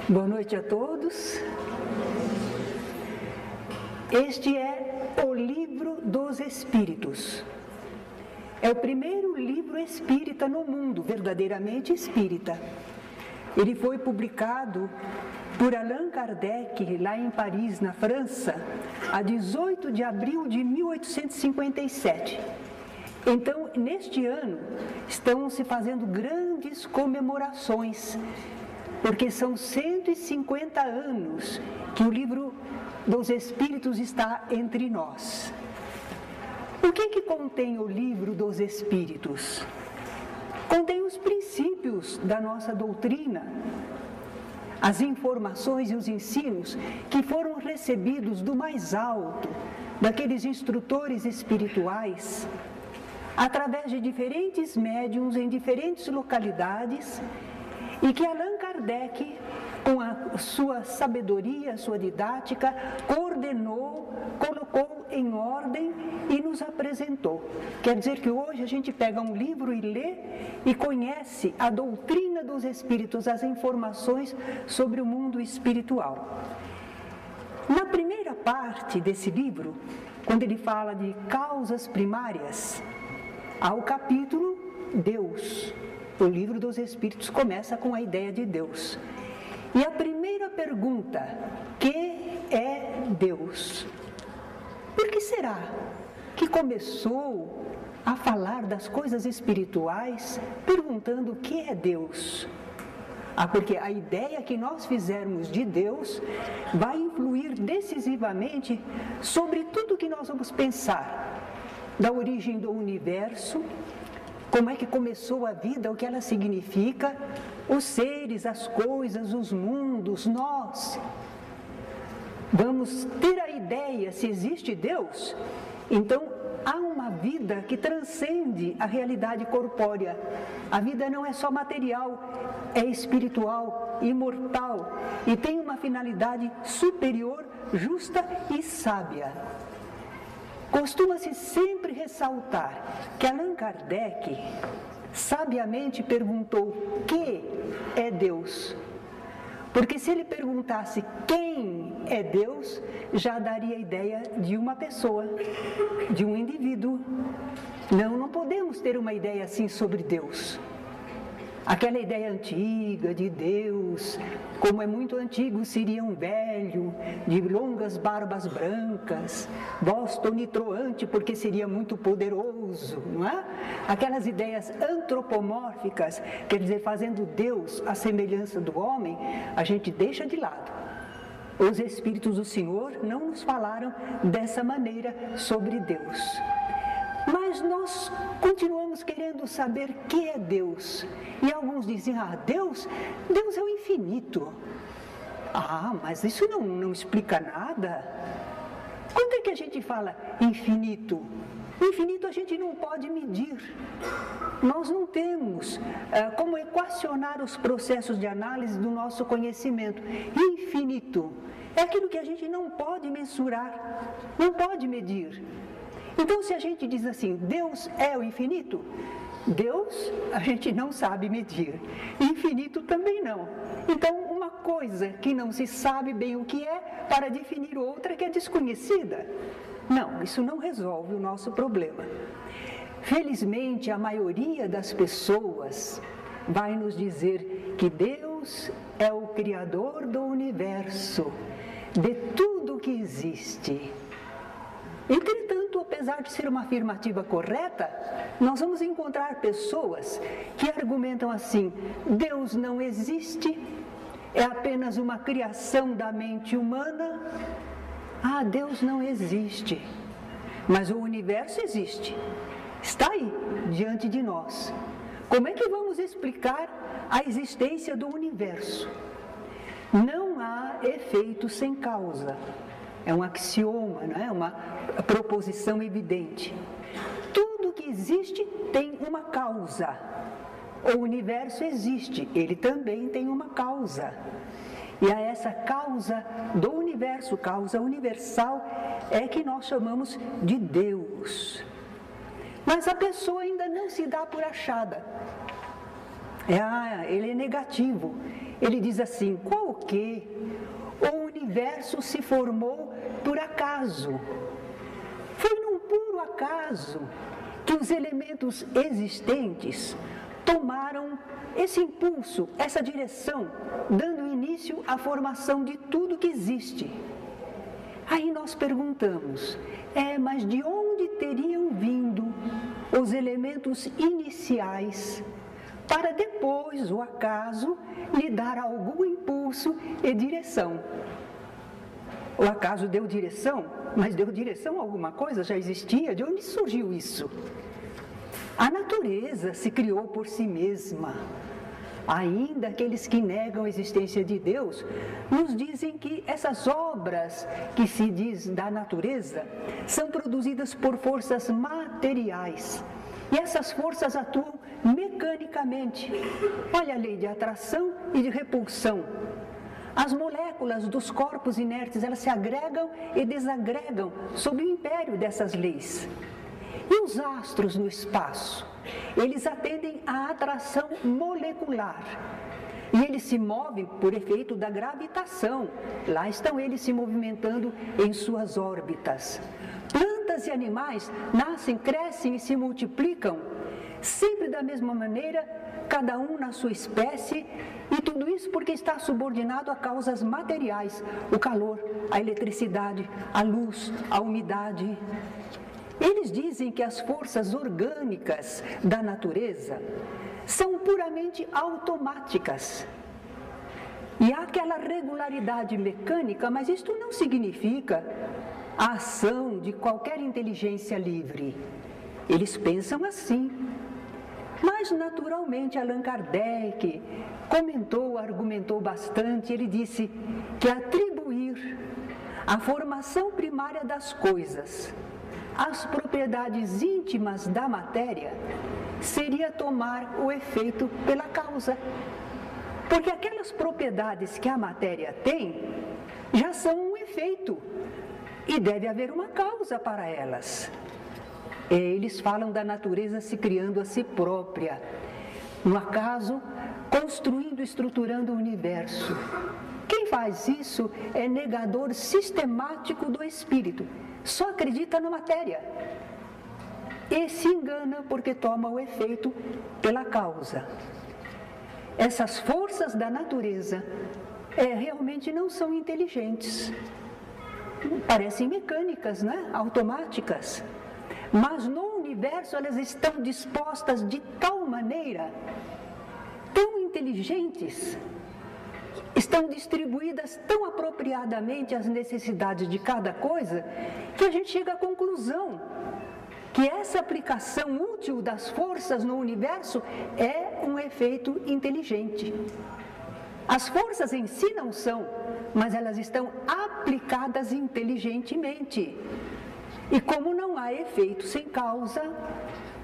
Boa noite a todos. Este é o Livro dos Espíritos. É o primeiro livro espírita no mundo, verdadeiramente espírita. Ele foi publicado por Allan Kardec, lá em Paris, na França, a 18 de abril de 1857. Então, neste ano, estão se fazendo grandes comemorações, porque são 150 anos que o Livro dos Espíritos está entre nós. O que contém o Livro dos Espíritos? Contém os princípios da nossa doutrina, as informações e os ensinos que foram recebidos do mais alto, daqueles instrutores espirituais, através de diferentes médiuns em diferentes localidades, e que Allan Kardec, com a sua sabedoria, sua didática, coordenou, colocou em ordem e nos apresentou. Quer dizer que hoje a gente pega um livro e lê e conhece a doutrina dos espíritos, as informações sobre o mundo espiritual. Na primeira parte desse livro, quando ele fala de causas primárias, há o capítulo Deus. O Livro dos Espíritos começa com a ideia de Deus. E a primeira pergunta: que é Deus? Por que será que começou a falar das coisas espirituais perguntando o que é Deus? Porque a ideia que nós fizermos de Deus vai influir decisivamente sobre tudo que nós vamos pensar, da origem do universo, como é que começou a vida, o que ela significa, os seres, as coisas, os mundos, nós. Vamos ter a ideia, se existe Deus, então há uma vida que transcende a realidade corpórea. A vida não é só material, é espiritual, imortal e tem uma finalidade superior, justa e sábia. Costuma-se sempre ressaltar que Allan Kardec sabiamente perguntou: que é Deus? Porque se ele perguntasse quem é Deus, já daria a ideia de uma pessoa, de um indivíduo. Não podemos ter uma ideia assim sobre Deus. Aquela ideia antiga de Deus, como é muito antigo, seria um velho, de longas barbas brancas, voz tonitruante porque seria muito poderoso, não é? Aquelas ideias antropomórficas, quer dizer, fazendo Deus à semelhança do homem, a gente deixa de lado. Os Espíritos do Senhor não nos falaram dessa maneira sobre Deus. Mas nós continuamos querendo saber o que é Deus. E alguns dizem: Deus é o infinito. Mas isso não explica nada. Quando é que a gente fala infinito? Infinito a gente não pode medir. Nós não temos como equacionar os processos de análise do nosso conhecimento. Infinito é aquilo que a gente não pode mensurar, não pode medir. Então, se a gente diz assim, Deus é o infinito, Deus a gente não sabe medir, infinito também não. Então, uma coisa que não se sabe bem o que é, para definir outra que é desconhecida. Não, isso não resolve o nosso problema. Felizmente, a maioria das pessoas vai nos dizer que Deus é o Criador do universo, de tudo que existe. Entretanto, apesar de ser uma afirmativa correta, nós vamos encontrar pessoas que argumentam assim: Deus não existe, é apenas uma criação da mente humana. Deus não existe, mas o universo existe, está aí, diante de nós. Como é que vamos explicar a existência do universo? Não há efeito sem causa. É um axioma, não é? Uma proposição evidente. Tudo que existe tem uma causa. O universo existe, ele também tem uma causa. E a essa causa do universo, causa universal, é que nós chamamos de Deus. Mas a pessoa ainda não se dá por achada. Ele é negativo. ele diz assim: qual o quê? O universo se formou por acaso. Foi num puro acaso que os elementos existentes tomaram esse impulso, essa direção, dando início à formação de tudo que existe. Aí nós perguntamos, mas de onde teriam vindo os elementos iniciais para depois, o acaso, lhe dar algum impulso e direção? O acaso deu direção, mas deu direção a alguma coisa? Já existia? De onde surgiu isso? A natureza se criou por si mesma. Ainda aqueles que negam a existência de Deus nos dizem que essas obras que se diz da natureza são produzidas por forças materiais. E essas forças atuam mecanicamente. Olha a lei de atração e de repulsão. As moléculas dos corpos inertes, elas se agregam e desagregam sob o império dessas leis. E os astros no espaço? Eles atendem à atração molecular. E eles se movem por efeito da gravitação. Lá estão eles se movimentando em suas órbitas. Plantas e animais nascem, crescem e se multiplicam, sempre da mesma maneira, cada um na sua espécie, e tudo isso porque está subordinado a causas materiais: o calor, a eletricidade, a luz, a umidade. Eles dizem que as forças orgânicas da natureza são puramente automáticas. E há aquela regularidade mecânica, mas isto não significa a ação de qualquer inteligência livre. Eles pensam assim. Mas, naturalmente, Allan Kardec comentou, argumentou bastante. Ele disse que atribuir a formação primária das coisas as propriedades íntimas da matéria seria tomar o efeito pela causa. Porque aquelas propriedades que a matéria tem já são um efeito e deve haver uma causa para elas. Eles falam da natureza se criando a si própria, no acaso, construindo e estruturando o universo. Quem faz isso é negador sistemático do espírito. Só acredita na matéria e se engana porque toma o efeito pela causa. Essas forças da natureza realmente não são inteligentes, parecem mecânicas, né? Automáticas, mas no universo elas estão dispostas de tal maneira, tão inteligentes, estão distribuídas tão apropriadamente as necessidades de cada coisa, que a gente chega à conclusão que essa aplicação útil das forças no universo é um efeito inteligente. As forças em si não são, mas elas estão aplicadas inteligentemente. E como não há efeito sem causa,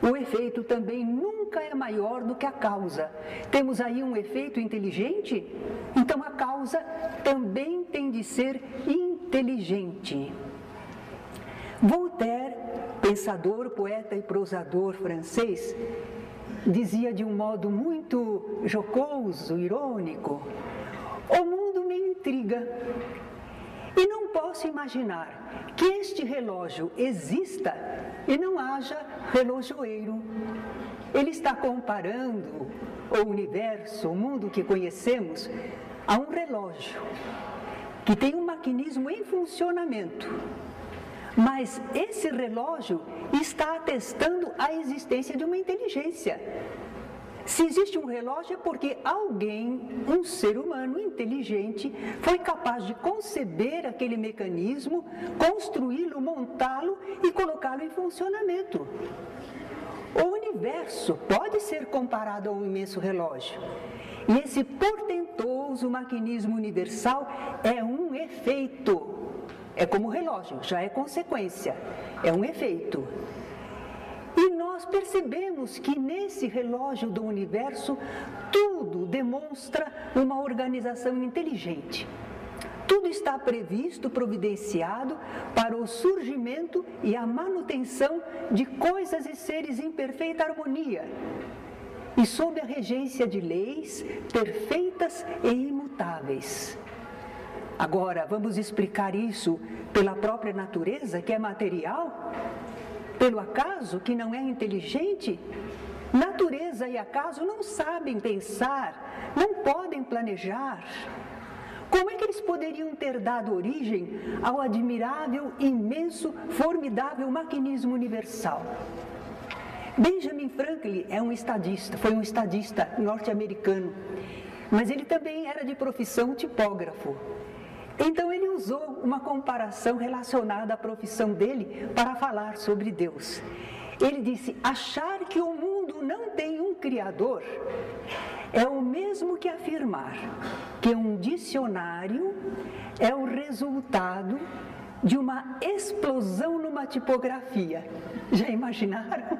o efeito também nunca é maior do que a causa. Temos aí um efeito inteligente, então a causa também tem de ser inteligente. Voltaire, pensador, poeta e prosador francês, dizia de um modo muito jocoso, irônico: o mundo me intriga e não posso imaginar que este relógio exista e não haja relojoeiro. Ele está comparando o universo, o mundo que conhecemos, a um relógio que tem um maquinismo em funcionamento. Mas esse relógio está atestando a existência de uma inteligência. Se existe um relógio é porque alguém, um ser humano inteligente, foi capaz de conceber aquele mecanismo, construí-lo, montá-lo e colocá-lo em funcionamento. O universo pode ser comparado a um imenso relógio. E esse portentoso maquinismo universal é um efeito. É como o relógio, já é consequência, é um efeito. E nós percebemos que nesse relógio do universo, tudo demonstra uma organização inteligente. Tudo está previsto, providenciado para o surgimento e a manutenção de coisas e seres em perfeita harmonia. e sob a regência de leis perfeitas e imutáveis. Agora, vamos explicar isso pela própria natureza, que é material? Pelo acaso, que não é inteligente? Natureza e acaso não sabem pensar, não podem planejar. Como é que eles poderiam ter dado origem ao admirável, imenso, formidável maquinismo universal? Benjamin Franklin foi um estadista norte-americano, mas ele também era de profissão tipógrafo. Então ele usou uma comparação relacionada à profissão dele para falar sobre Deus. Ele disse: achar que o mundo não tem um Criador é o mesmo que afirmar que um dicionário é o resultado de uma explosão numa tipografia. Já imaginaram?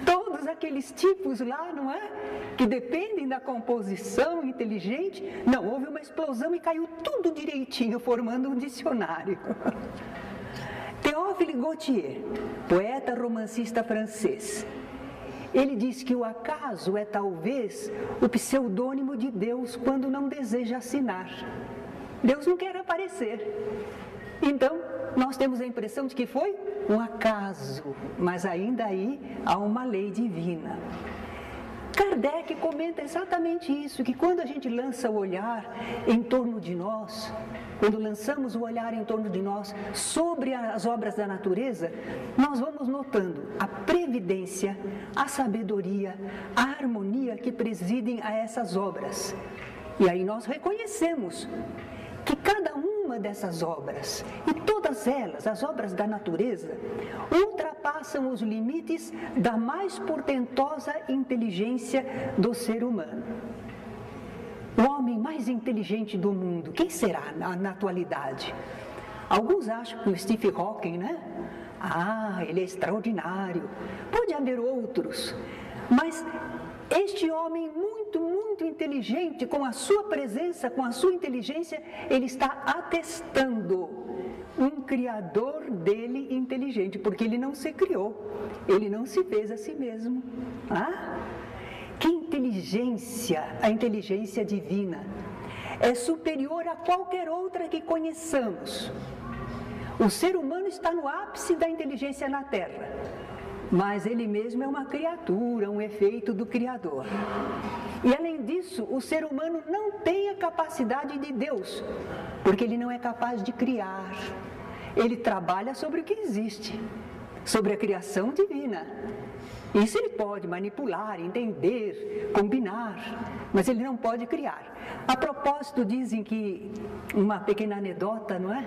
Todos aqueles tipos lá, não é? Que dependem da composição inteligente. Não, houve uma explosão e caiu tudo direitinho, formando um dicionário. Théophile Gautier, poeta romancista francês, ele diz que o acaso é talvez o pseudônimo de Deus quando não deseja assinar. Deus não quer aparecer. Então, nós temos a impressão de que foi um acaso, mas ainda aí há uma lei divina. Kardec comenta exatamente isso, que quando a gente lança o olhar em torno de nós, quando lançamos o olhar em torno de nós sobre as obras da natureza, nós vamos notando a previdência, a sabedoria, a harmonia que presidem a essas obras. E aí nós reconhecemos que cada uma dessas obras, e todas elas, as obras da natureza, ultrapassam os limites da mais portentosa inteligência do ser humano. O homem mais inteligente do mundo, quem será na atualidade? Alguns acham que o Stephen Hawking, né? Ele é extraordinário. Pode haver outros, mas este homem muito inteligente, com a sua presença, com a sua inteligência, ele está atestando um criador dele inteligente, porque ele não se criou, ele não se fez a si mesmo. Que inteligência, a inteligência divina, é superior a qualquer outra que conheçamos. O ser humano está no ápice da inteligência na Terra, mas ele mesmo é uma criatura, um efeito do Criador. E além disso, o ser humano não tem a capacidade de Deus, porque ele não é capaz de criar. Ele trabalha sobre o que existe, sobre a criação divina. Isso ele pode manipular, entender, combinar, mas ele não pode criar. A propósito, dizem que, uma pequena anedota, não é?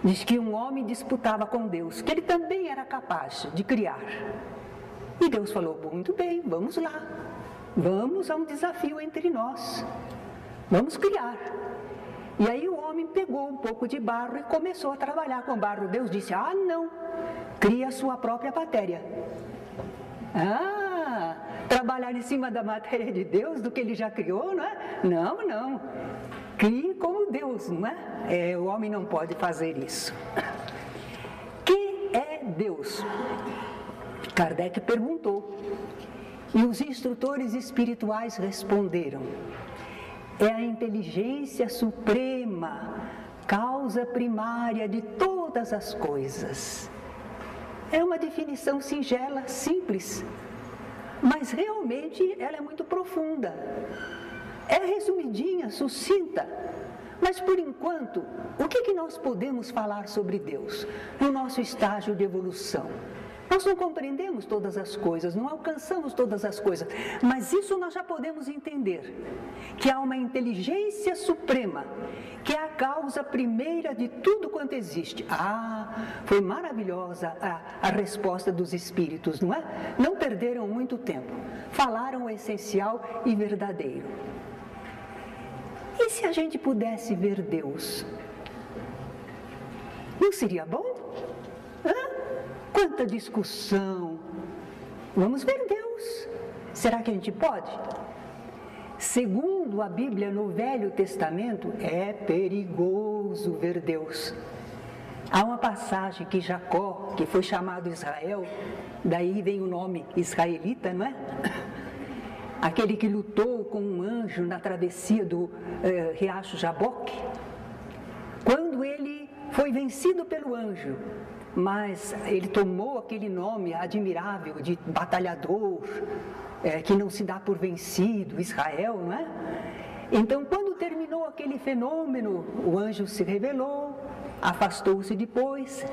Diz que um homem disputava com Deus, que ele também era capaz de criar. E Deus falou: muito bem, vamos lá, vamos a um desafio entre nós, vamos criar. E aí o homem pegou um pouco de barro e começou a trabalhar com barro. Deus disse: não, cria a sua própria matéria. Trabalhar em cima da matéria de Deus, do que ele já criou, não é? Não. Crie como Deus, não é? O homem não pode fazer isso. Que é Deus? Kardec perguntou. E os instrutores espirituais responderam: é a inteligência suprema, causa primária de todas as coisas. É uma definição singela, simples, mas realmente ela é muito profunda. É resumidinha, sucinta, mas por enquanto, o que nós podemos falar sobre Deus no nosso estágio de evolução? Nós não compreendemos todas as coisas, não alcançamos todas as coisas, mas isso nós já podemos entender, que há uma inteligência suprema, que é a causa primeira de tudo quanto existe. Foi maravilhosa a resposta dos espíritos, não é? Não perderam muito tempo, falaram o essencial e verdadeiro. E se a gente pudesse ver Deus? Não seria bom? Quanta discussão! Vamos ver Deus. Será que a gente pode? Segundo a Bíblia, no Velho Testamento, é perigoso ver Deus. Há uma passagem que Jacó, que foi chamado Israel, daí vem o nome israelita, não é? aquele que lutou com um anjo na travessia do riacho Jaboque, quando ele foi vencido pelo anjo, mas ele tomou aquele nome admirável de batalhador, que não se dá por vencido, Israel, não é? Então, quando terminou aquele fenômeno, o anjo se revelou, afastou-se depois.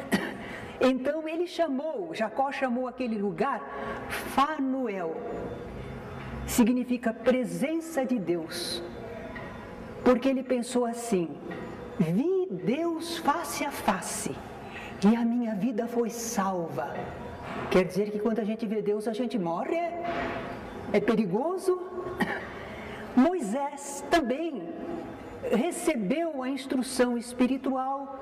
Então ele Jacó chamou aquele lugar Fanuel, significa presença de Deus, porque ele pensou assim: vi Deus face a face e a minha vida foi salva. Quer dizer que quando a gente vê Deus, a gente morre, é perigoso. Moisés também recebeu a instrução espiritual,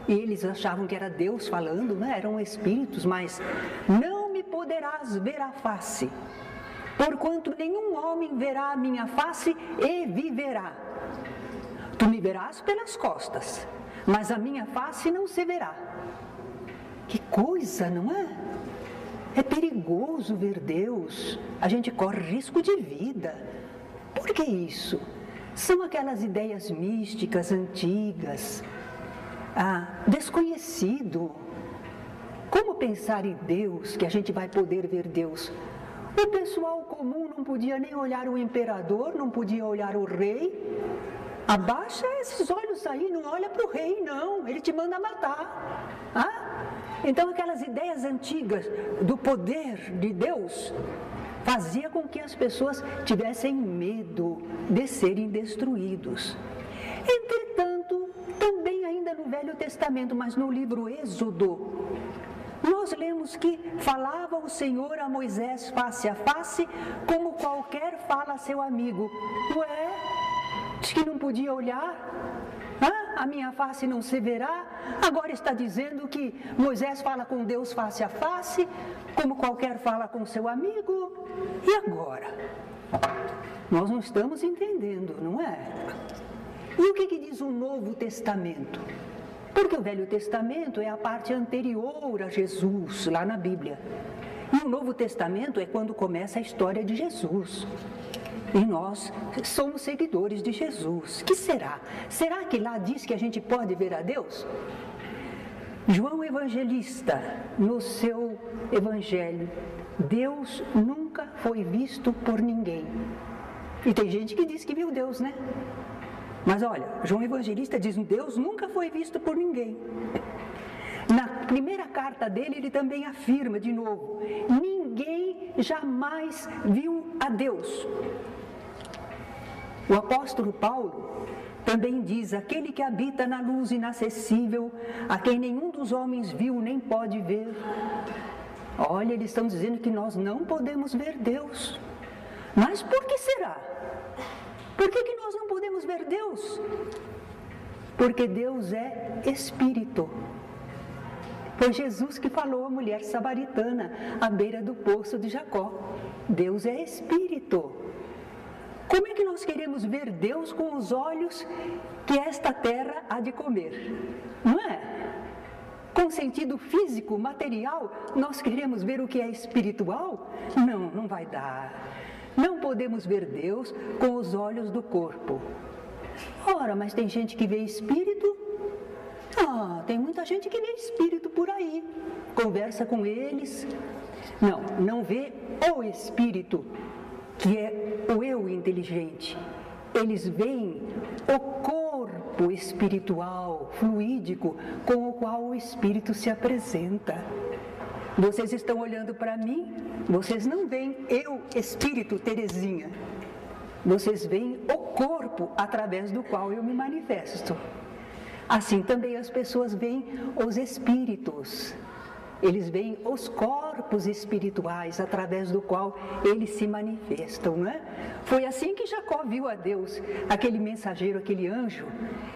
e eles achavam que era Deus falando, né? Eram espíritos, mas não me poderás ver a face, porquanto nenhum homem verá a minha face e viverá. Tu me verás pelas costas, mas a minha face não se verá. Que coisa, não é? É perigoso ver Deus, a gente corre risco de vida. Por que isso? São aquelas ideias místicas antigas, desconhecido. Como pensar em Deus, que a gente vai poder ver Deus? O pessoal comum não podia nem olhar o imperador, não podia olhar o rei. Abaixa esses olhos aí, não olha para o rei não, ele te manda matar. Então aquelas ideias antigas do poder de Deus fazia com que as pessoas tivessem medo de serem destruídos. Entretanto, também ainda no Velho Testamento, mas no livro Êxodo, nós lemos que falava o Senhor a Moisés face a face, como qualquer fala a seu amigo. Ué, diz que não podia olhar? A minha face não se verá? Agora está dizendo que Moisés fala com Deus face a face, como qualquer fala com seu amigo. E agora? Nós não estamos entendendo, não é? E o que diz o Novo Testamento? Porque o Velho Testamento é a parte anterior a Jesus, lá na Bíblia. E o Novo Testamento é quando começa a história de Jesus. E nós somos seguidores de Jesus. Que será? Será que lá diz que a gente pode ver a Deus? João Evangelista, no seu Evangelho, Deus nunca foi visto por ninguém. E tem gente que diz que viu Deus, né? Mas olha, João Evangelista diz que Deus nunca foi visto por ninguém. Na primeira carta dele, ele também afirma de novo: ninguém jamais viu a Deus. O apóstolo Paulo também diz: aquele que habita na luz inacessível, a quem nenhum dos homens viu nem pode ver. Olha, eles estão dizendo que nós não podemos ver Deus. Mas por que será? Por que nós não podemos ver Deus? Porque Deus é Espírito. Foi Jesus que falou à mulher samaritana à beira do poço de Jacó. Deus é Espírito. Como é que nós queremos ver Deus com os olhos que esta terra há de comer? Não é? Com sentido físico, material, nós queremos ver o que é espiritual? Não, não vai dar. Não podemos ver Deus com os olhos do corpo. Ora, mas tem gente que vê espírito? Tem muita gente que vê espírito por aí. Conversa com eles. Não, não vê o espírito, que é o eu inteligente. Eles veem o corpo espiritual, fluídico, com o qual o espírito se apresenta. Vocês estão olhando para mim, vocês não veem eu, espírito, Terezinha. Vocês veem o corpo através do qual eu me manifesto. Assim também as pessoas veem os espíritos. Eles veem os corpos espirituais através do qual eles se manifestam, não é? Foi assim que Jacó viu a Deus, aquele mensageiro, aquele anjo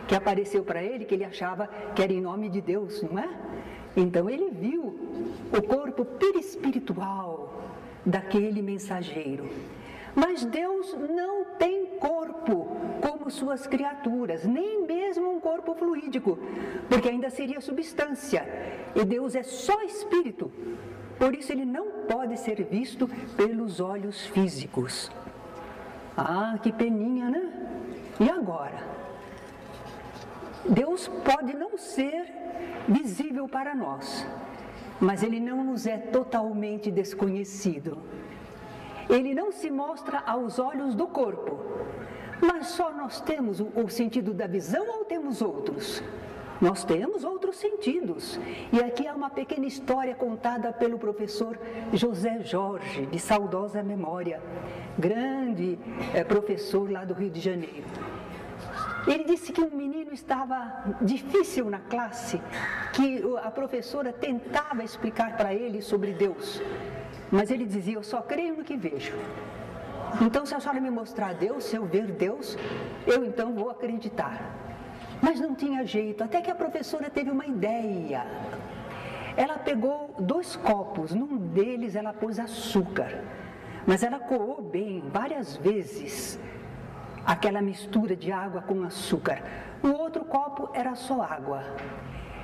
que apareceu para ele, que ele achava que era em nome de Deus, não é? Então ele viu o corpo perispiritual daquele mensageiro. Mas Deus não tem corpo como suas criaturas, nem mesmo um corpo fluídico, porque ainda seria substância. E Deus é só espírito, por isso ele não pode ser visto pelos olhos físicos. Ah, que peninha, né? E agora? Deus pode não ser visível para nós, mas Ele não nos é totalmente desconhecido. Ele não se mostra aos olhos do corpo, mas só nós temos o sentido da visão ou temos outros? Nós temos outros sentidos. E aqui há uma pequena história contada pelo professor José Jorge, de saudosa memória, grande professor lá do Rio de Janeiro. Ele disse que um menino estava difícil na classe, que a professora tentava explicar para ele sobre Deus, mas ele dizia: eu só creio no que vejo. Então, se a senhora me mostrar Deus, se eu ver Deus, eu então vou acreditar. Mas não tinha jeito, até que a professora teve uma ideia. Ela pegou 2 copos, num deles ela pôs açúcar, mas ela coou bem, várias vezes, aquela mistura de água com açúcar. O outro copo era só água.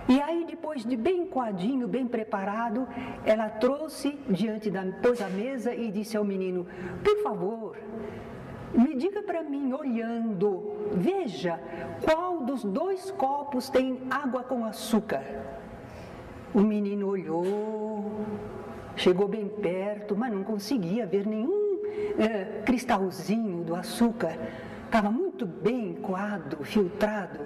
E aí, depois de bem coadinho, bem preparado, ela trouxe pôs a mesa e disse ao menino: por favor, me diga para mim, olhando, veja qual dos 2 copos tem água com açúcar. O menino olhou, chegou bem perto, mas não conseguia ver nenhum cristalzinho do açúcar. Estava muito bem coado, filtrado.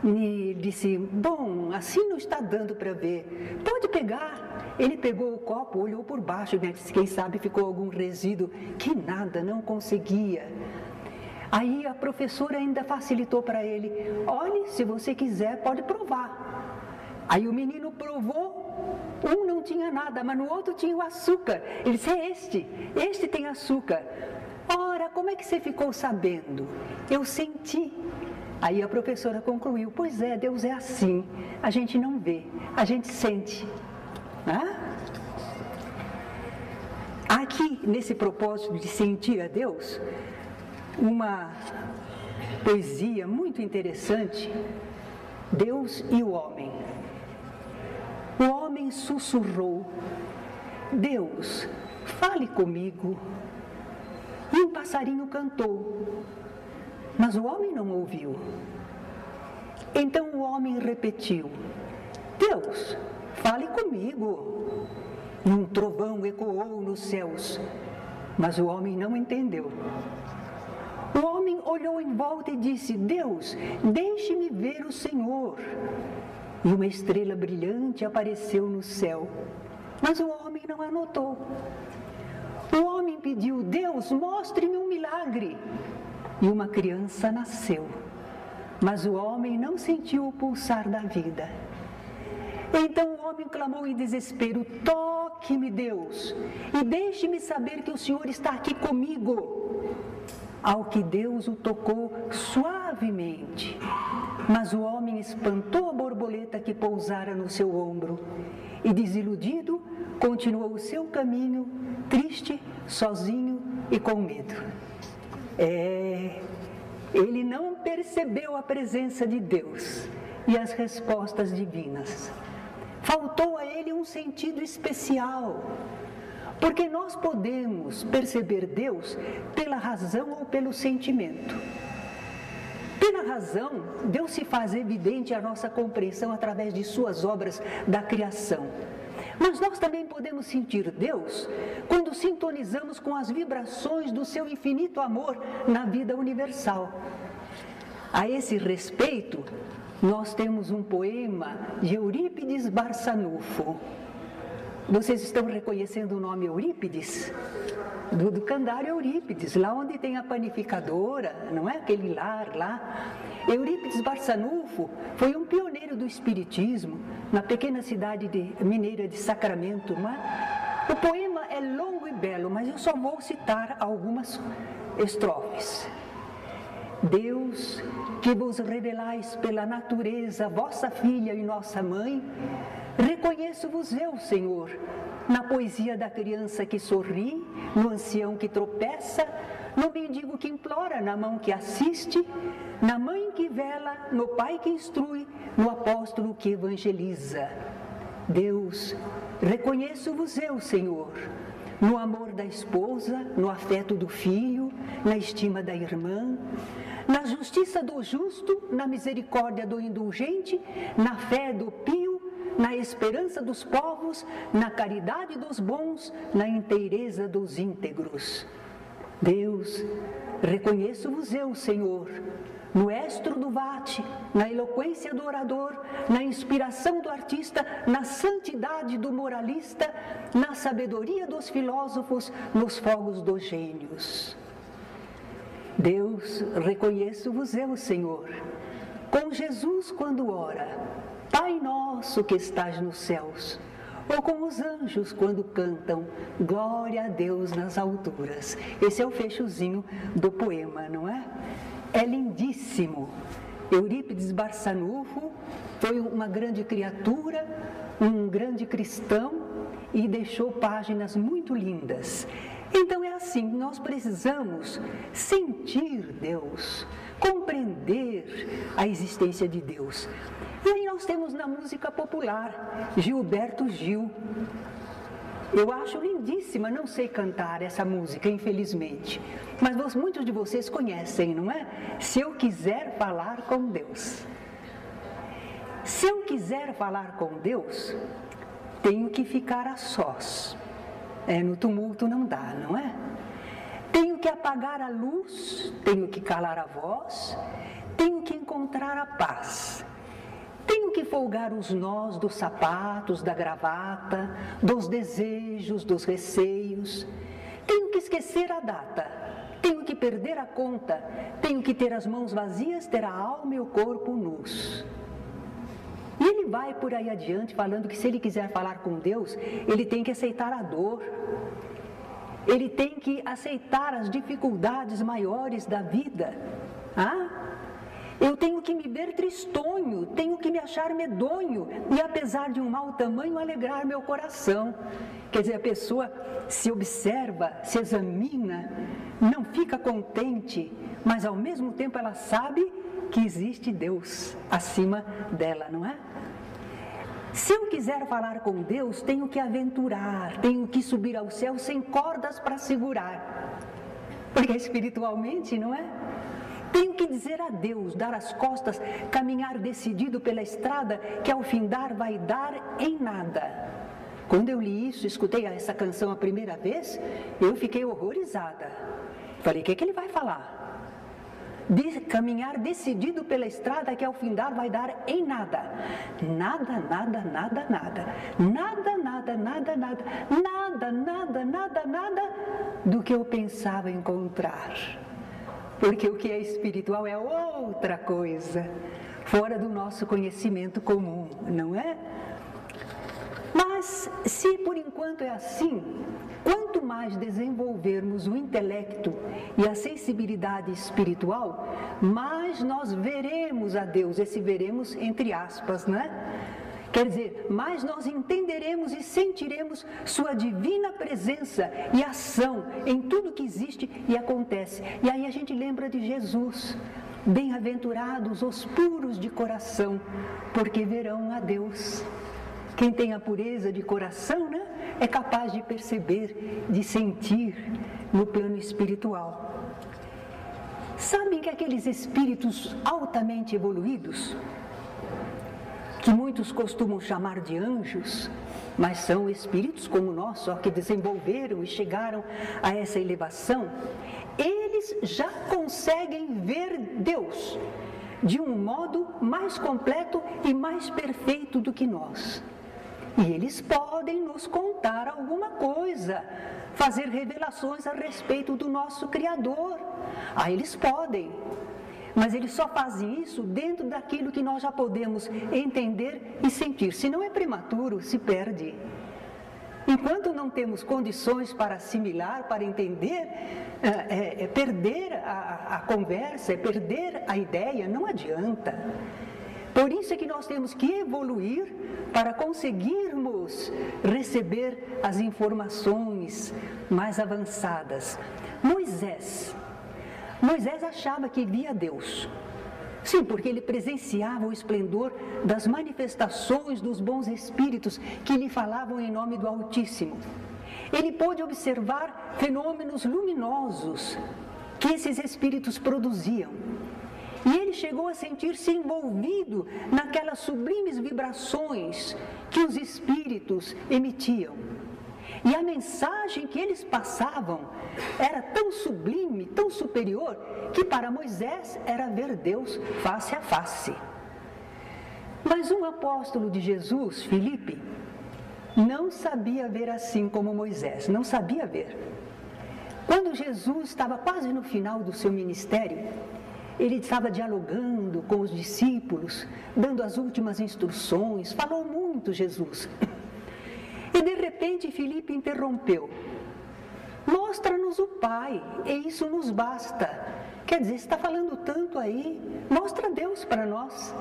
E disse: bom, assim não está dando para ver, pode pegar. Ele pegou o copo, olhou por baixo, né? Disse: quem sabe ficou algum resíduo. Que nada, não conseguia. Aí a professora ainda facilitou para ele: olhe, se você quiser, pode provar. Aí o menino provou, um não tinha nada, mas no outro tinha o açúcar. Ele disse: é este tem açúcar. Ora, como é que você ficou sabendo? Eu senti. Aí a professora concluiu: pois é, Deus é assim, a gente não vê, a gente sente. Aqui, nesse propósito de sentir a Deus, uma poesia muito interessante, Deus e o homem. O homem sussurrou: Deus, fale comigo. E um passarinho cantou, mas o homem não ouviu. Então o homem repetiu: Deus, fale comigo. E um trovão ecoou nos céus, mas o homem não entendeu. O homem olhou em volta e disse: Deus, deixe-me ver o Senhor. E uma estrela brilhante apareceu no céu, mas o homem não a notou. O homem pediu: Deus, mostre-me um milagre. E uma criança nasceu, mas o homem não sentiu o pulsar da vida. Então o homem clamou em desespero: toque-me, Deus, e deixe-me saber que o Senhor está aqui comigo. Ao que Deus o tocou suavemente, mas o homem espantou a borboleta que pousara no seu ombro e, desiludido, continuou o seu caminho, triste, sozinho e com medo. Ele não percebeu a presença de Deus e as respostas divinas. Faltou a ele um sentido especial, porque nós podemos perceber Deus pela razão ou pelo sentimento. Pela razão, Deus se faz evidente à nossa compreensão através de suas obras da criação. Mas nós também podemos sentir Deus quando sintonizamos com as vibrações do seu infinito amor na vida universal. A esse respeito, nós temos um poema de Eurípides Barçanufo. Vocês estão reconhecendo o nome Eurípides? Do Candário Eurípides, lá onde tem a panificadora, não é? Aquele lar lá. Eurípides Barçanufo foi um pioneiro do espiritismo na pequena cidade mineira de Sacramento, não é? O poema é longo e belo, mas eu só vou citar algumas estrofes. Deus, que vos revelais pela natureza, vossa filha e nossa mãe, reconheço-vos eu, Senhor, na poesia da criança que sorri, no ancião que tropeça, no mendigo que implora, na mão que assiste, na mãe que vela, no pai que instrui, no apóstolo que evangeliza. Deus, reconheço-vos eu, Senhor, no amor da esposa, no afeto do filho, na estima da irmã, na justiça do justo, na misericórdia do indulgente, na fé do pio, na esperança dos povos, na caridade dos bons, na inteireza dos íntegros. Deus, reconheço-vos eu, Senhor, no estro do vate, na eloquência do orador, na inspiração do artista, na santidade do moralista, na sabedoria dos filósofos, nos fogos dos gênios. Deus, reconheço-vos eu, Senhor, com Jesus quando ora, Pai nosso que estás nos céus, ou com os anjos quando cantam, glória a Deus nas alturas. Esse é o fechozinho do poema, não é? É lindíssimo. Eurípides Barçanufo foi uma grande criatura, um grande cristão e deixou páginas muito lindas. Então é assim, nós precisamos sentir Deus, compreender a existência de Deus. E aí nós temos na música popular, Gilberto Gil. Eu acho lindíssima, não sei cantar essa música, infelizmente. Mas muitos de vocês conhecem, não é? Se eu quiser falar com Deus. Se eu quiser falar com Deus, tenho que ficar a sós. No tumulto não dá, não é? Tenho que apagar a luz, tenho que calar a voz, tenho que encontrar a paz. Tenho que folgar os nós dos sapatos, da gravata, dos desejos, dos receios. Tenho que esquecer a data, tenho que perder a conta, tenho que ter as mãos vazias, ter a alma e o corpo nus. E ele vai por aí adiante falando que se ele quiser falar com Deus, ele tem que aceitar a dor. Ele tem que aceitar as dificuldades maiores da vida. Eu tenho que me ver tristonho, tenho que me achar medonho e, apesar de um mau tamanho, alegrar meu coração. Quer dizer, a pessoa se observa, se examina, não fica contente, mas ao mesmo tempo ela sabe que existe Deus acima dela, não é? Se eu quiser falar com Deus, tenho que aventurar, tenho que subir ao céu sem cordas para segurar, porque espiritualmente, não é? Tenho que dizer adeus, dar as costas, caminhar decidido pela estrada que ao findar vai dar em nada. Quando eu li isso, escutei essa canção a primeira vez, eu fiquei horrorizada. Falei, o que ele vai falar? Caminhar decidido pela estrada que ao findar vai dar em nada. Nada, nada, nada, nada. Nada, nada, nada, nada. Nada, nada, nada, nada do que eu pensava encontrar. Porque o que é espiritual é outra coisa, fora do nosso conhecimento comum, não é? Mas, se por enquanto é assim, quanto mais desenvolvermos o intelecto e a sensibilidade espiritual, mais nós veremos a Deus, esse veremos entre aspas, né? Quer dizer, mais nós entenderemos e sentiremos sua divina presença e ação em tudo que existe e acontece. E aí a gente lembra de Jesus. Bem-aventurados os puros de coração, porque verão a Deus. Quem tem a pureza de coração, né, é capaz de perceber, de sentir no plano espiritual. Sabem que aqueles espíritos altamente evoluídos, que muitos costumam chamar de anjos, mas são espíritos como nós, só que desenvolveram e chegaram a essa elevação, eles já conseguem ver Deus de um modo mais completo e mais perfeito do que nós. E eles podem nos contar alguma coisa, fazer revelações a respeito do nosso Criador. Eles podem. Mas eles só fazem isso dentro daquilo que nós já podemos entender e sentir. Se não é prematuro, se perde. Enquanto não temos condições para assimilar, para entender, é perder a conversa, é perder a ideia, não adianta. Por isso é que nós temos que evoluir para conseguirmos receber as informações mais avançadas. Moisés achava que via Deus. Sim, porque ele presenciava o esplendor das manifestações dos bons espíritos que lhe falavam em nome do Altíssimo. ele pôde observar fenômenos luminosos que esses espíritos produziam. E ele chegou a sentir-se envolvido naquelas sublimes vibrações que os espíritos emitiam. E a mensagem que eles passavam era tão sublime, tão superior, que para Moisés era ver Deus face a face. Mas um apóstolo de Jesus, Filipe, não sabia ver assim como Moisés, não sabia ver. Quando Jesus estava quase no final do seu ministério, ele estava dialogando com os discípulos, dando as últimas instruções, falou muito Jesus. E de repente Filipe interrompeu: mostra-nos o Pai, e isso nos basta. Quer dizer, você está falando tanto aí, mostra Deus para nós.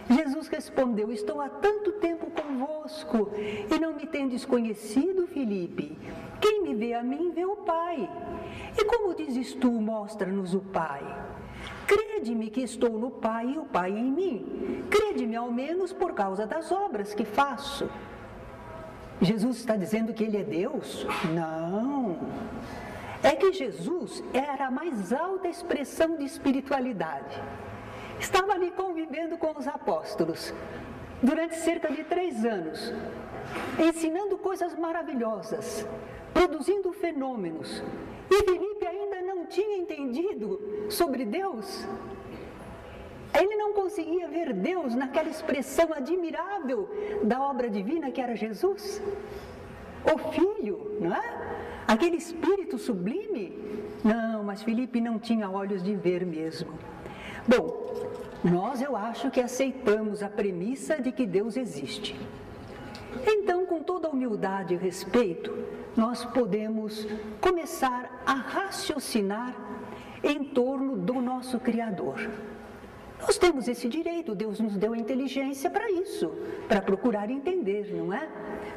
Jesus respondeu: estou há tanto tempo convosco e não me tendes conhecido, Filipe. Quem me vê a mim, vê o Pai. E como dizes tu, mostra-nos o Pai? Crede-me que estou no Pai e o Pai em mim. Crede-me ao menos por causa das obras que faço. Jesus está dizendo que Ele é Deus? Não. É que Jesus era a mais alta expressão de espiritualidade. Estava ali convivendo com os apóstolos durante cerca de 3 anos, ensinando coisas maravilhosas, produzindo fenômenos. E Filipe ainda não tinha entendido sobre Deus. Ele não conseguia ver Deus naquela expressão admirável da obra divina que era Jesus, o Filho, não é? Aquele Espírito sublime. Não, mas Filipe não tinha olhos de ver mesmo. Bom, eu acho que aceitamos a premissa de que Deus existe. Então, com toda a humildade e respeito, nós podemos começar a raciocinar em torno do nosso Criador. Nós temos esse direito, Deus nos deu a inteligência para isso, para procurar entender, não é?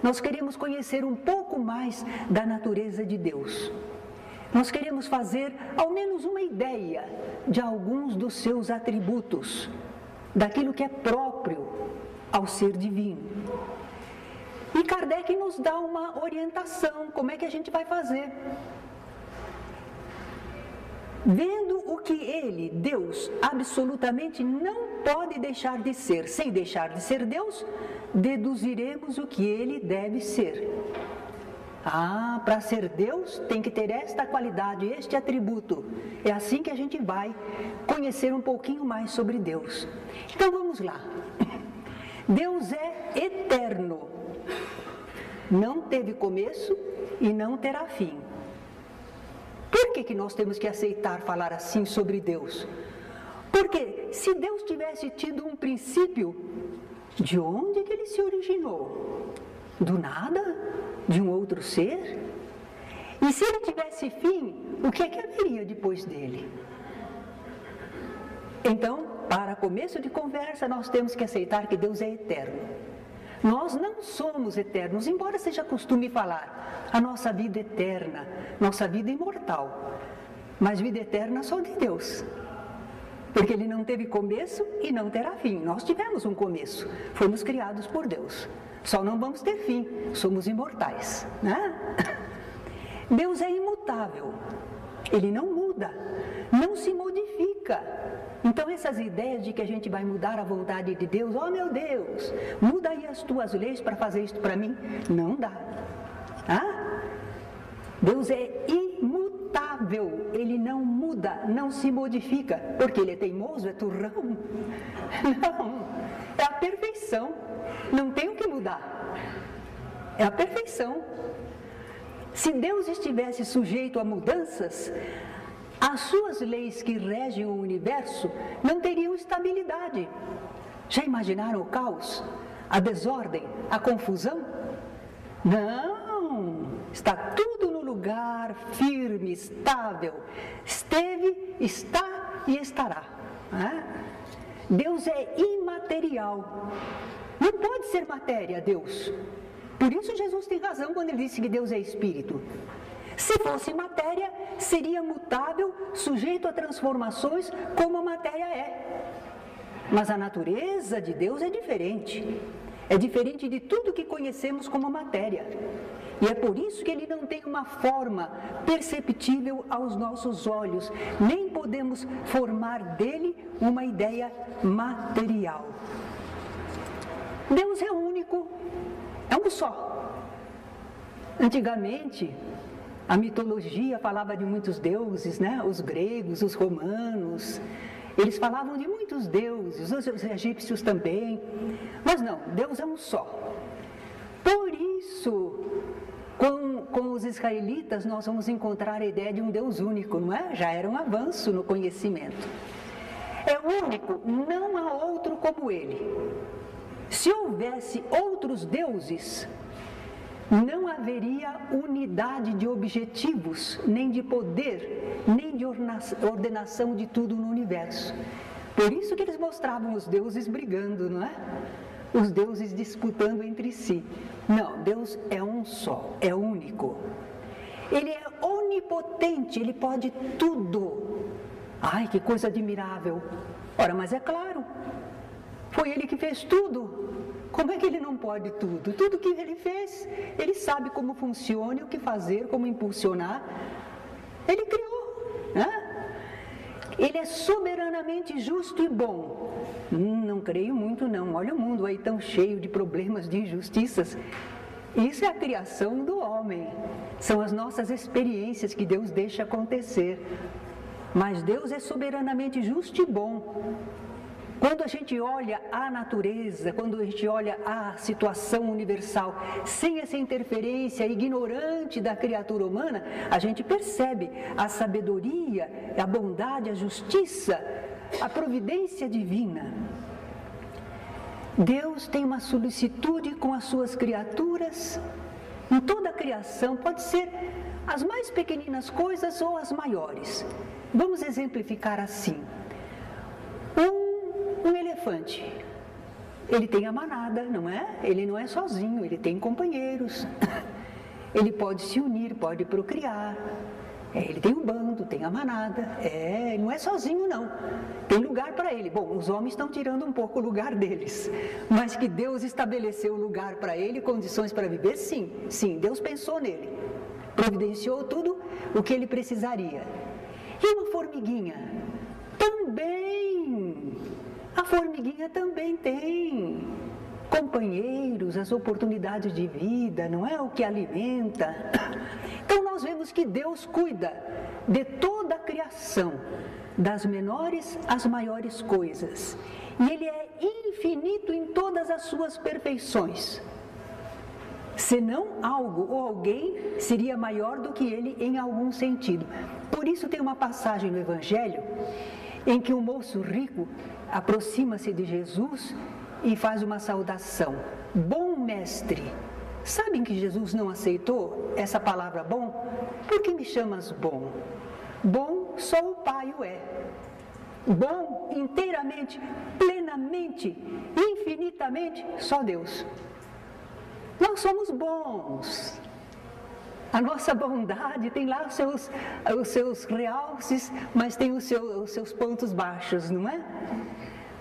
Nós queremos conhecer um pouco mais da natureza de Deus. Nós queremos fazer ao menos uma ideia de alguns dos seus atributos, daquilo que é próprio ao ser divino. E Kardec nos dá uma orientação, como é que a gente vai fazer? Vendo o que Ele, Deus, absolutamente não pode deixar de ser, sem deixar de ser Deus, deduziremos o que Ele deve ser. Para ser Deus tem que ter esta qualidade, este atributo. É assim que a gente vai conhecer um pouquinho mais sobre Deus. Então vamos lá. Deus é eterno. Não teve começo e não terá fim. Por que nós temos que aceitar falar assim sobre Deus? Porque se Deus tivesse tido um princípio, de onde que Ele se originou? Do nada? De um outro ser? E se Ele tivesse fim, o que é que haveria depois dele? Então, para começo de conversa, nós temos que aceitar que Deus é eterno. Nós não somos eternos, embora seja costume falar a nossa vida eterna, nossa vida imortal. Mas vida eterna só de Deus. Porque Ele não teve começo e não terá fim. Nós tivemos um começo, fomos criados por Deus. Só não vamos ter fim, somos imortais, né? Deus é imutável, Ele não muda, não se modifica. Então essas ideias de que a gente vai mudar a vontade de Deus, oh meu Deus, muda aí as tuas leis para fazer isso para mim, não dá. Deus é imutável, Ele não muda, não se modifica, porque Ele é teimoso, é turrão. Não, é a perfeição, não tem o que mudar, é a perfeição. Se Deus estivesse sujeito a mudanças, as suas leis que regem o universo não teriam estabilidade. Já imaginaram o caos, a desordem, a confusão? Não, está tudo no lugar, firme, estável. Esteve, está e estará. Deus é imaterial. Não pode ser matéria, Deus. Por isso Jesus tem razão quando ele disse que Deus é espírito. Se fosse matéria, seria mutável, sujeito a transformações, como a matéria é. Mas a natureza de Deus é diferente. é diferente de tudo que conhecemos como matéria. E é por isso que ele não tem uma forma perceptível aos nossos olhos, nem podemos formar dele uma ideia material. Deus é único, é um só. Antigamente, a mitologia falava de muitos deuses, né? Os gregos, os romanos, eles falavam de muitos deuses, os egípcios também, mas não, Deus é um só. Por isso, com os israelitas, nós vamos encontrar a ideia de um Deus único, não é? Já era um avanço no conhecimento. É único, não há outro como ele. Se houvesse outros deuses, não haveria unidade de objetivos, nem de poder, nem de ordenação de tudo no universo. Por isso que eles mostravam os deuses brigando, não é? Os deuses disputando entre si. Não, Deus é um só, é único. Ele é onipotente, ele pode tudo. Ai, que coisa admirável. Ora, mas é claro, foi ele que fez tudo. Como é que ele não pode tudo? Tudo que ele fez, ele sabe como funciona, o que fazer, como impulsionar. Ele criou, né? Ele é soberanamente justo e bom. Não creio muito não. Olha o mundo aí tão cheio de problemas, de injustiças. Isso é a criação do homem. São as nossas experiências que Deus deixa acontecer. Mas Deus é soberanamente justo e bom. Quando a gente olha a natureza, quando a gente olha a situação universal, sem essa interferência ignorante da criatura humana, a gente percebe a sabedoria, a bondade, a justiça, a providência divina. Deus tem uma solicitude com as suas criaturas, em toda a criação, pode ser as mais pequeninas coisas ou as maiores. Vamos exemplificar assim. Um elefante, ele tem a manada, não é? Ele não é sozinho, ele tem companheiros. Ele pode se unir, pode procriar. Ele tem um bando, tem a manada. Não é sozinho não. Tem lugar para ele. Bom, os homens estão tirando um pouco o lugar deles. Mas que Deus estabeleceu lugar para ele, condições para viver, sim. Sim, Deus pensou nele. Providenciou tudo o que ele precisaria. E uma formiguinha? Também. A formiguinha também tem companheiros, as oportunidades de vida, não é? O que alimenta. Então nós vemos que Deus cuida de toda a criação, das menores às maiores coisas. E Ele é infinito em todas as suas perfeições. Senão algo ou alguém seria maior do que Ele em algum sentido. Por isso tem uma passagem no Evangelho em que um moço rico aproxima-se de Jesus e faz uma saudação. Bom mestre. Sabem que Jesus não aceitou essa palavra bom? Por que me chamas bom? Bom, só o Pai o é. Bom inteiramente, plenamente, infinitamente, só Deus. Nós somos bons. A nossa bondade tem lá os seus realces, mas tem os seus pontos baixos, não é?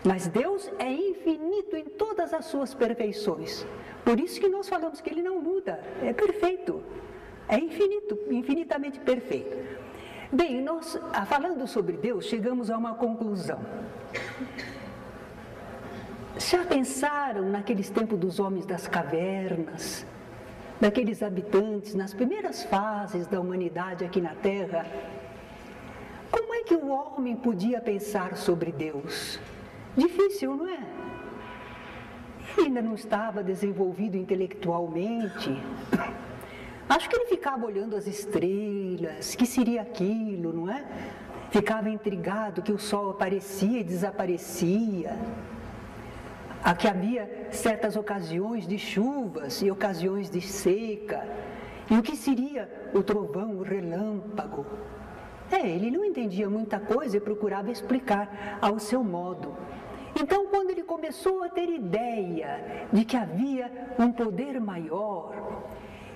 Mas Deus é infinito em todas as suas perfeições. Por isso que nós falamos que Ele não muda, é perfeito. É infinito, infinitamente perfeito. Bem, nós, falando sobre Deus, chegamos a uma conclusão. Já pensaram naqueles tempos dos homens das cavernas, daqueles habitantes nas primeiras fases da humanidade aqui na Terra? Como é que o homem podia pensar sobre Deus? Difícil, não é? Ele ainda não estava desenvolvido intelectualmente. Acho que ele ficava olhando as estrelas, que seria aquilo, não é? Ficava intrigado que o sol aparecia e desaparecia. Que havia certas ocasiões de chuvas e ocasiões de seca. E o que seria o trovão, o relâmpago? Ele não entendia muita coisa e procurava explicar ao seu modo. Então, quando ele começou a ter ideia de que havia um poder maior,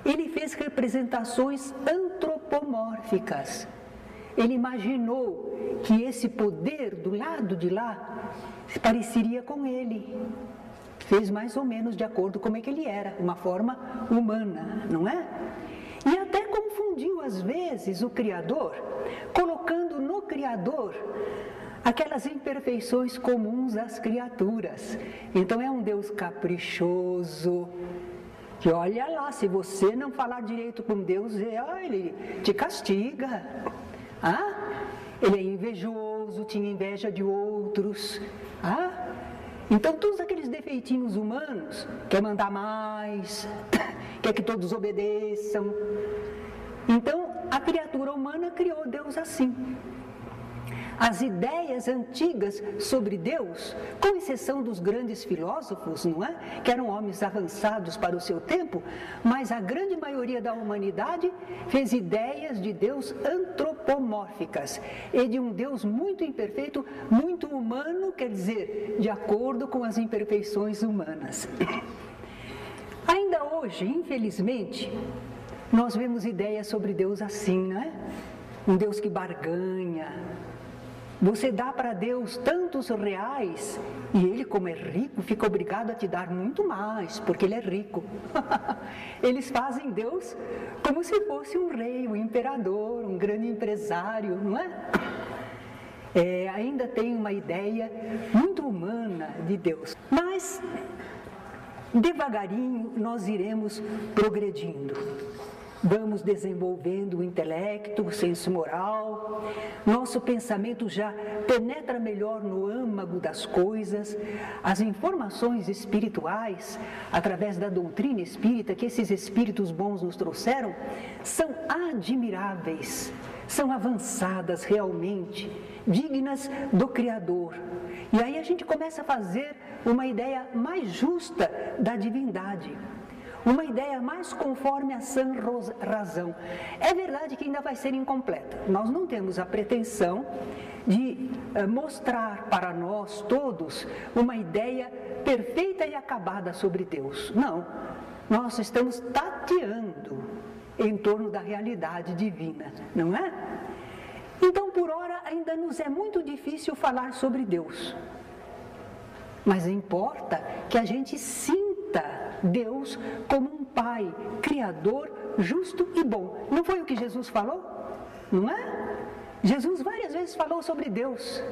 ele fez representações antropomórficas. Ele imaginou que esse poder do lado de lá pareceria com ele. fez mais ou menos de acordo com como é que ele era, uma forma humana, não é? E até confundiu às vezes o Criador, colocando no Criador aquelas imperfeições comuns às criaturas. Então é um Deus caprichoso, que olha lá, se você não falar direito com Deus, ele te castiga. Ele é invejoso, tinha inveja de outros. Então todos aqueles defeitinhos humanos, quer mandar mais, quer que todos obedeçam. Então a criatura humana criou Deus assim. As ideias antigas sobre Deus, com exceção dos grandes filósofos, não é? Que eram homens avançados para o seu tempo, mas a grande maioria da humanidade fez ideias de Deus antropomórficas e de um Deus muito imperfeito, muito humano, quer dizer, de acordo com as imperfeições humanas. Ainda hoje, infelizmente, nós vemos ideias sobre Deus assim, não é? Um Deus que barganha. Você dá para Deus tantos reais e Ele, como é rico, fica obrigado a te dar muito mais, porque Ele é rico. Eles fazem Deus como se fosse um rei, um imperador, um grande empresário, não é? Ainda tem uma ideia muito humana de Deus. Mas, devagarinho, nós iremos progredindo. Vamos desenvolvendo o intelecto, o senso moral, nosso pensamento já penetra melhor no âmago das coisas, as informações espirituais, através da doutrina espírita que esses espíritos bons nos trouxeram, são admiráveis, são avançadas realmente, dignas do Criador. E aí a gente começa a fazer uma ideia mais justa da divindade. Uma ideia mais conforme a sã razão. É verdade que ainda vai ser incompleta. Nós não temos a pretensão de mostrar para nós todos uma ideia perfeita e acabada sobre Deus. Não. Nós estamos tateando em torno da realidade divina, não é? Então, por ora, ainda nos é muito difícil falar sobre Deus. Mas importa que a gente sinta Deus como um Pai, Criador, justo e bom. Não foi o que Jesus falou? Não é? Jesus várias vezes falou sobre Deus.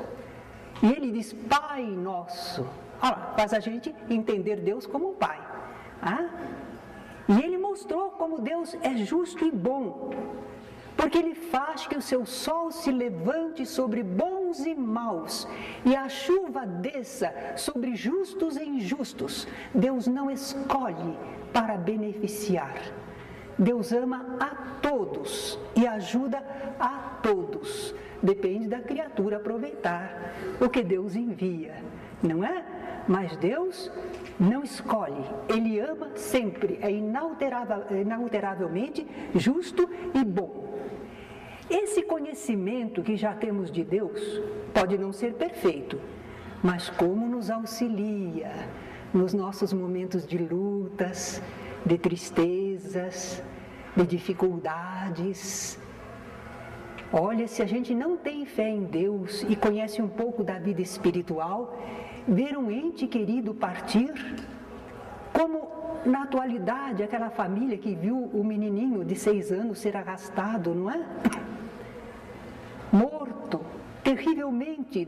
E Ele diz, Pai Nosso. Olha lá, faz a gente entender Deus como um Pai. E Ele mostrou como Deus é justo e bom. Porque Ele faz que o seu sol se levante sobre bons e maus, e a chuva desça sobre justos e injustos. Deus não escolhe para beneficiar. Deus ama a todos e ajuda a todos. Depende da criatura aproveitar o que Deus envia, não é? Mas Deus não escolhe, Ele ama sempre, é inalteravelmente justo e bom. Esse conhecimento que já temos de Deus pode não ser perfeito, mas como nos auxilia nos nossos momentos de lutas, de tristezas, de dificuldades. Olha, se a gente não tem fé em Deus e conhece um pouco da vida espiritual, ver um ente querido partir, como na atualidade aquela família que viu o menininho de 6 anos ser arrastado, não é? Morto, terrivelmente,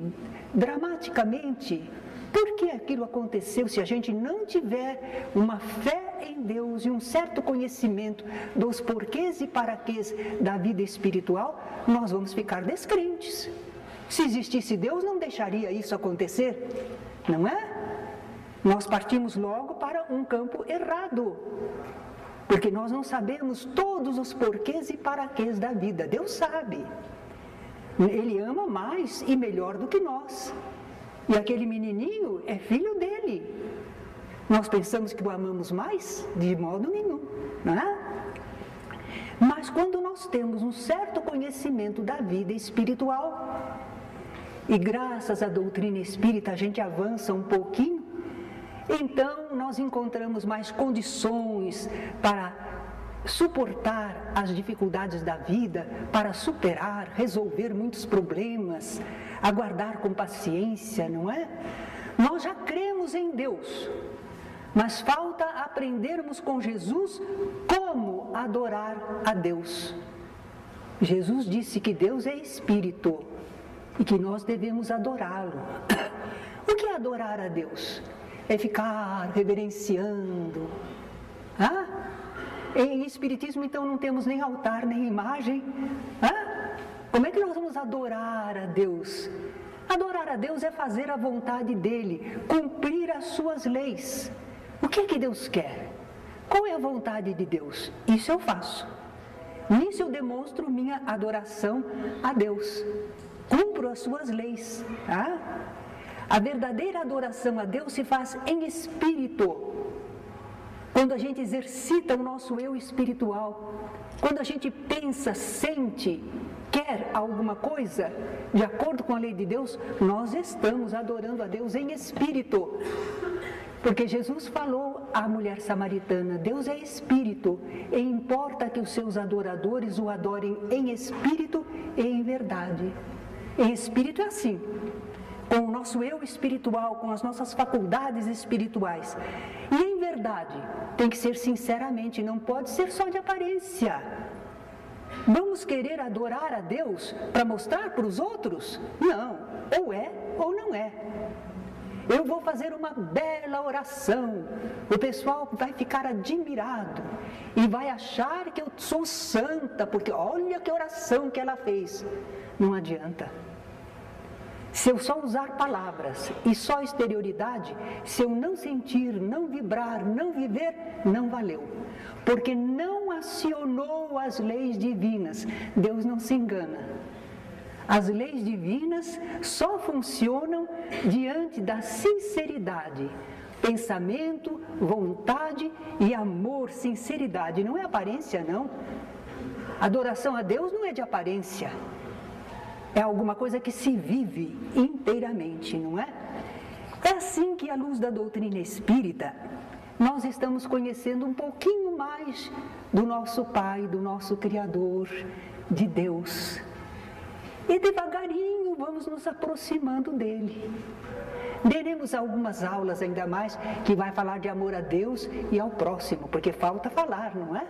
dramaticamente. Por que aquilo aconteceu? Se a gente não tiver uma fé em Deus e um certo conhecimento dos porquês e paraquês da vida espiritual, nós vamos ficar descrentes. Se existisse Deus, não deixaria isso acontecer, não é? Nós partimos logo para um campo errado, porque nós não sabemos todos os porquês e paraquês da vida. Deus sabe. Ele ama mais e melhor do que nós. E aquele menininho é filho dele. Nós pensamos que o amamos mais? De modo nenhum, não é? Mas quando nós temos um certo conhecimento da vida espiritual, e graças à doutrina espírita a gente avança um pouquinho, então nós encontramos mais condições para suportar as dificuldades da vida, para superar, resolver muitos problemas, aguardar com paciência, não é? Nós já cremos em Deus, Mas falta aprendermos com Jesus como adorar a Deus. Jesus disse que Deus é Espírito e que nós devemos adorá-lo. O que é adorar a Deus? É ficar reverenciando. Em Espiritismo, então, não temos nem altar, nem imagem. Como é que nós vamos adorar a Deus? Adorar a Deus é fazer a vontade dEle, cumprir as suas leis. O que é que Deus quer? Qual é a vontade de Deus? Isso eu faço. Nisso eu demonstro minha adoração a Deus. Cumpro as suas leis. A verdadeira adoração a Deus se faz em espírito. Quando a gente exercita o nosso eu espiritual, quando a gente pensa, sente, quer alguma coisa, de acordo com a lei de Deus, nós estamos adorando a Deus em espírito. Porque Jesus falou à mulher samaritana, Deus é espírito, e importa que os seus adoradores o adorem em espírito e em verdade. Em espírito é assim, com o nosso eu espiritual, com as nossas faculdades espirituais. E em verdade, tem que ser sinceramente, não pode ser só de aparência. Vamos querer adorar a Deus para mostrar para os outros? Não, ou é ou não é. Eu vou fazer uma bela oração, o pessoal vai ficar admirado e vai achar que eu sou santa, porque olha que oração que ela fez. Não adianta. Se eu só usar palavras e só exterioridade, se eu não sentir, não vibrar, não viver, não valeu. Porque não acionou as leis divinas. Deus não se engana. As leis divinas só funcionam diante da sinceridade. Pensamento, vontade e amor, sinceridade. Não é aparência, não. Adoração a Deus não é de aparência. É alguma coisa que se vive inteiramente, não é? É assim que, à luz da doutrina espírita, nós estamos conhecendo um pouquinho mais do nosso Pai, do nosso Criador, de Deus. E devagarinho vamos nos aproximando dele. Teremos algumas aulas ainda mais que vai falar de amor a Deus e ao próximo, porque falta falar, não é?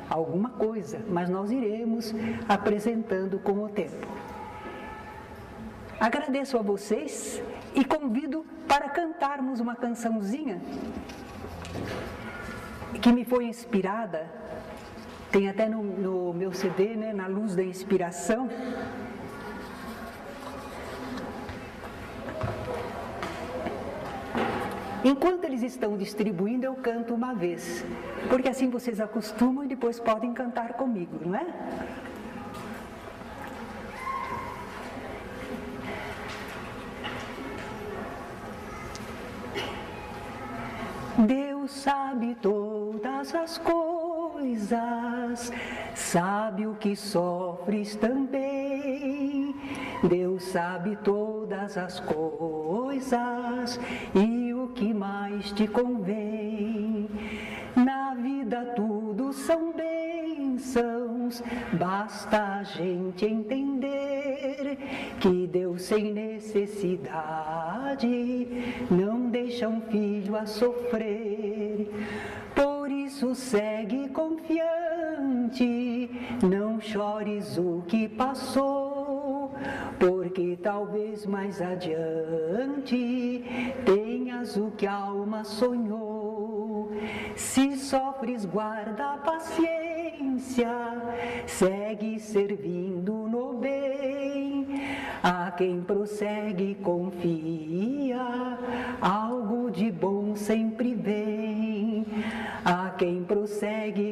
Alguma coisa, mas nós iremos apresentando com o tempo. Agradeço a vocês e convido para cantarmos uma cançãozinha que me foi inspirada, tem até no meu CD, né, Na Luz da Inspiração. Enquanto eles estão distribuindo, eu canto uma vez, porque assim vocês acostumam e depois podem cantar comigo, não é? Deus sabe todas as coisas, sabe o que sofres também. Deus sabe todas as coisas e o que mais te convém. Na vida tudo são bênçãos, basta a gente entender que Deus sem necessidade não deixa um filho a sofrer. Por isso segue confiante, não chores o que passou, porque talvez mais adiante tenhas o que a alma sonhou. Se sofres, guarda a paciência, segue servindo no bem. A quem prossegue e confia, algo de bom sempre vem. A quem prossegue